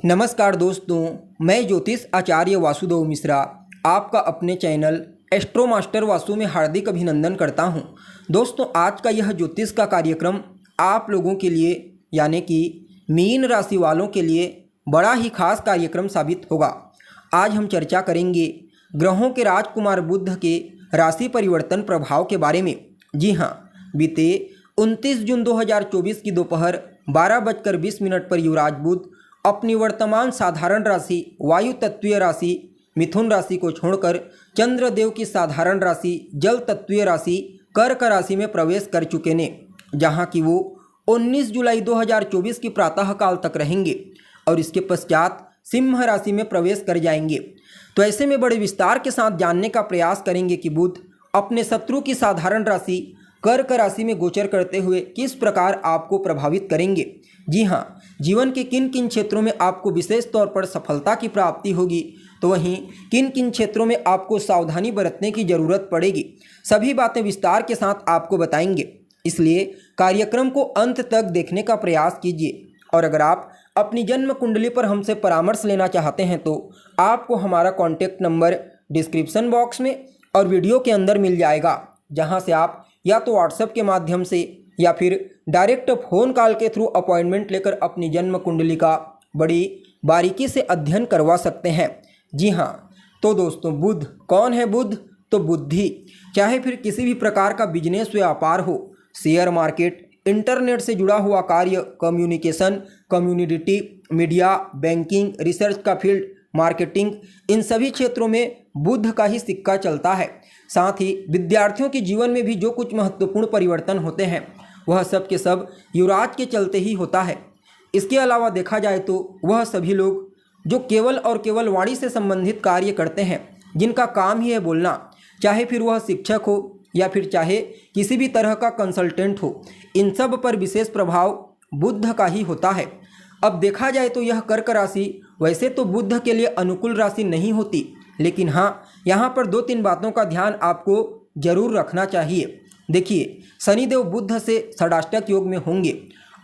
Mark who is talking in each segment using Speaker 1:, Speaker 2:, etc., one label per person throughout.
Speaker 1: नमस्कार दोस्तों, मैं ज्योतिष आचार्य वासुदेव मिश्रा आपका अपने चैनल एस्ट्रो मास्टर वासु में हार्दिक अभिनंदन करता हूं। दोस्तों, आज का यह ज्योतिष का कार्यक्रम आप लोगों के लिए यानी कि मीन राशि वालों के लिए बड़ा ही खास कार्यक्रम साबित होगा। आज हम चर्चा करेंगे ग्रहों के राजकुमार बुध के राशि परिवर्तन प्रभाव के बारे में। जी हाँ, बीते 29 जून 2024 की दोपहर 12:20 पर युवराज बुध अपनी वर्तमान साधारण राशि वायु तत्वीय राशि मिथुन राशि को छोड़कर चंद्रदेव की साधारण राशि जल तत्वीय राशि कर्क राशि में प्रवेश कर चुके ने, जहां कि वो 19 जुलाई 2024 की प्रातःकाल तक रहेंगे और इसके पश्चात सिंह राशि में प्रवेश कर जाएंगे। तो ऐसे में बड़े विस्तार के साथ जानने का प्रयास करेंगे कि बुध अपने शत्रु की साधारण राशि कर्क राशि में गोचर करते हुए किस प्रकार आपको प्रभावित करेंगे। जी हाँ, जीवन के किन किन क्षेत्रों में आपको विशेष तौर पर सफलता की प्राप्ति होगी, तो वहीं किन किन क्षेत्रों में आपको सावधानी बरतने की ज़रूरत पड़ेगी, सभी बातें विस्तार के साथ आपको बताएंगे। इसलिए कार्यक्रम को अंत तक देखने का प्रयास कीजिए। और अगर आप अपनी जन्म कुंडली पर हमसे परामर्श लेना चाहते हैं तो आपको हमारा कॉन्टैक्ट नंबर डिस्क्रिप्शन बॉक्स में और वीडियो के अंदर मिल जाएगा, जहां से आप या तो व्हाट्सएप के माध्यम से या फिर डायरेक्ट फ़ोन कॉल के थ्रू अपॉइंटमेंट लेकर अपनी जन्म कुंडली का बड़ी बारीकी से अध्ययन करवा सकते हैं। जी हाँ, तो दोस्तों, बुध कौन है? बुध तो बुद्धि। चाहे फिर किसी भी प्रकार का बिजनेस व्यापार हो, शेयर मार्केट, इंटरनेट से जुड़ा हुआ कार्य, communication, community, media, banking, research का फील्ड, मार्केटिंग, इन सभी क्षेत्रों में बुध का ही सिक्का चलता है। साथ ही विद्यार्थियों के जीवन में भी जो कुछ महत्वपूर्ण परिवर्तन होते हैं वह सब के सब युवराज के चलते ही होता है। इसके अलावा देखा जाए तो वह सभी लोग जो केवल और केवल वाणी से संबंधित कार्य करते हैं, जिनका काम ही है बोलना, चाहे फिर वह शिक्षक हो या फिर चाहे किसी भी तरह का कंसल्टेंट हो, इन सब पर विशेष प्रभाव बुध का ही होता है। अब देखा जाए तो यह कर्क राशि वैसे तो बुध के लिए अनुकूल राशि नहीं होती, लेकिन हाँ, यहाँ पर 2-3 बातों का ध्यान आपको जरूर रखना चाहिए। देखिए, शनिदेव बुध से षडाष्टक योग में होंगे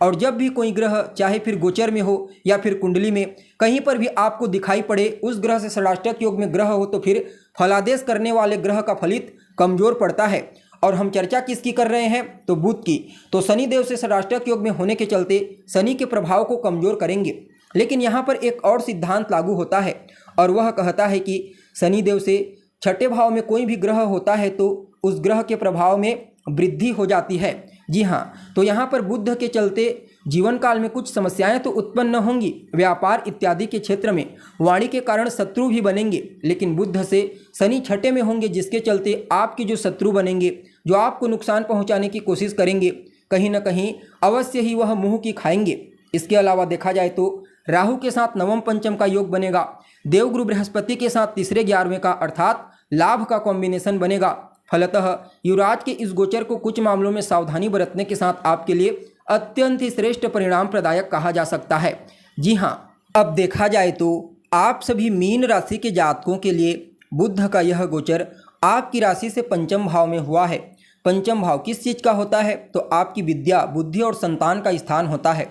Speaker 1: और जब भी कोई ग्रह चाहे फिर गोचर में हो या फिर कुंडली में कहीं पर भी आपको दिखाई पड़े उस ग्रह से षडाष्टक योग में ग्रह हो, तो फिर फलादेश करने वाले ग्रह का फलित कमजोर पड़ता है। और हम चर्चा किसकी कर रहे हैं? तो बुध की। तो शनिदेव से षडाष्टक योग में होने के चलते शनि के प्रभाव को कमजोर करेंगे। लेकिन यहाँ पर एक और सिद्धांत लागू होता है और वह कहता है कि शनिदेव से छठे भाव में कोई भी ग्रह होता है तो उस ग्रह के प्रभाव में वृद्धि हो जाती है। जी हाँ, तो यहाँ पर बुध के चलते जीवन काल में कुछ समस्याएं तो उत्पन्न होंगी, व्यापार इत्यादि के क्षेत्र में वाणी के कारण शत्रु भी बनेंगे, लेकिन बुध से शनि छठे में होंगे, जिसके चलते आपके जो शत्रु बनेंगे, जो आपको नुकसान पहुंचाने की कोशिश करेंगे, कहीं ना कहीं अवश्य ही वह मुंह की खाएंगे। इसके अलावा देखा जाए तो राहु के साथ नवम पंचम का योग बनेगा, देवगुरु बृहस्पति के साथ तीसरे 11वें का अर्थात लाभ का कॉम्बिनेशन बनेगा। फलतः युवराज के इस गोचर को कुछ मामलों में सावधानी बरतने के साथ आपके लिए अत्यंत ही श्रेष्ठ परिणाम प्रदायक कहा जा सकता है। जी हाँ, अब देखा जाए तो आप सभी मीन राशि के जातकों के लिए बुध का यह गोचर आपकी राशि से पंचम भाव में हुआ है। पंचम भाव किस चीज़ का होता है? तो आपकी विद्या, बुद्धि और संतान का स्थान होता है।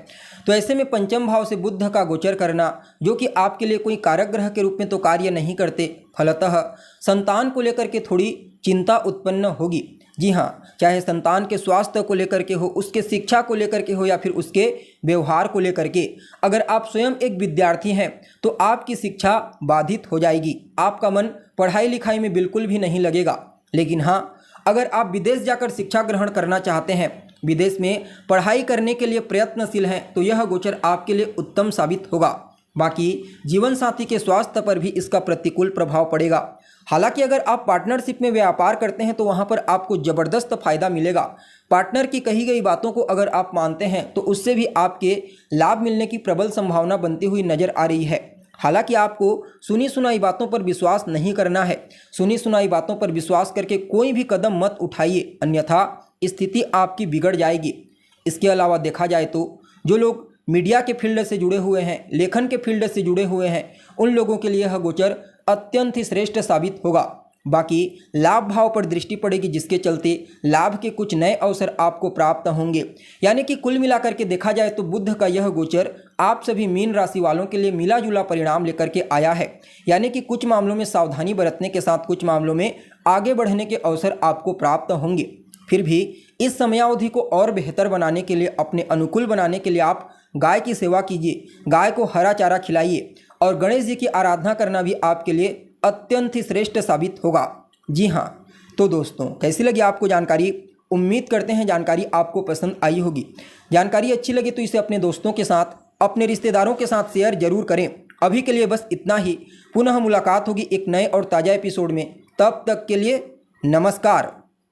Speaker 1: तो ऐसे में पंचम भाव से बुध का गोचर करना, जो कि आपके लिए कोई कारक ग्रह के रूप में तो कार्य नहीं करते, फलतः संतान को लेकर के थोड़ी चिंता उत्पन्न होगी। जी हाँ, चाहे संतान के स्वास्थ्य को लेकर के हो, उसके शिक्षा को लेकर के हो या फिर उसके व्यवहार को लेकर के। अगर आप स्वयं एक विद्यार्थी हैं तो आपकी शिक्षा बाधित हो जाएगी, आपका मन पढ़ाई लिखाई में बिल्कुल भी नहीं लगेगा। लेकिन हाँ, अगर आप विदेश जाकर शिक्षा ग्रहण करना चाहते हैं, विदेश में पढ़ाई करने के लिए प्रयत्नशील हैं, तो यह गोचर आपके लिए उत्तम साबित होगा। बाकी जीवन साथी के स्वास्थ्य पर भी इसका प्रतिकूल प्रभाव पड़ेगा। हालांकि अगर आप पार्टनरशिप में व्यापार करते हैं तो वहां पर आपको ज़बरदस्त फायदा मिलेगा। पार्टनर की कही गई बातों को अगर आप मानते हैं तो उससे भी आपके लाभ मिलने की प्रबल संभावना बनती हुई नजर आ रही है। हालांकि आपको सुनी सुनाई बातों पर विश्वास नहीं करना है। सुनी सुनाई बातों पर विश्वास करके कोई भी कदम मत उठाइए, अन्यथा स्थिति आपकी बिगड़ जाएगी। इसके अलावा देखा जाए तो जो लोग मीडिया के फील्ड से जुड़े हुए हैं, लेखन के फील्ड से जुड़े हुए हैं, उन लोगों के लिए यह गोचर अत्यंत ही श्रेष्ठ साबित होगा। बाकी लाभ भाव पर दृष्टि पड़ेगी, जिसके चलते लाभ के कुछ नए अवसर आपको प्राप्त होंगे। यानी कि कुल मिलाकर के देखा जाए तो बुध का यह गोचर आप सभी मीन राशि वालों के लिए मिला जुला परिणाम लेकर के आया है। यानी कि कुछ मामलों में सावधानी बरतने के साथ कुछ मामलों में आगे बढ़ने के अवसर आपको प्राप्त होंगे। फिर भी इस समयावधि को और बेहतर बनाने के लिए, अपने अनुकूल बनाने के लिए आप गाय की सेवा कीजिए, गाय को हरा चारा खिलाइए और गणेश जी की आराधना करना भी आपके लिए अत्यंत ही श्रेष्ठ साबित होगा। जी हाँ, तो दोस्तों कैसी लगी आपको जानकारी? उम्मीद करते हैं जानकारी आपको पसंद आई होगी। जानकारी अच्छी लगे तो इसे अपने दोस्तों के साथ, अपने रिश्तेदारों के साथ शेयर जरूर करें। अभी के लिए बस इतना ही। पुनः मुलाकात होगी एक नए और ताज़ा एपिसोड में। तब तक के लिए नमस्कार।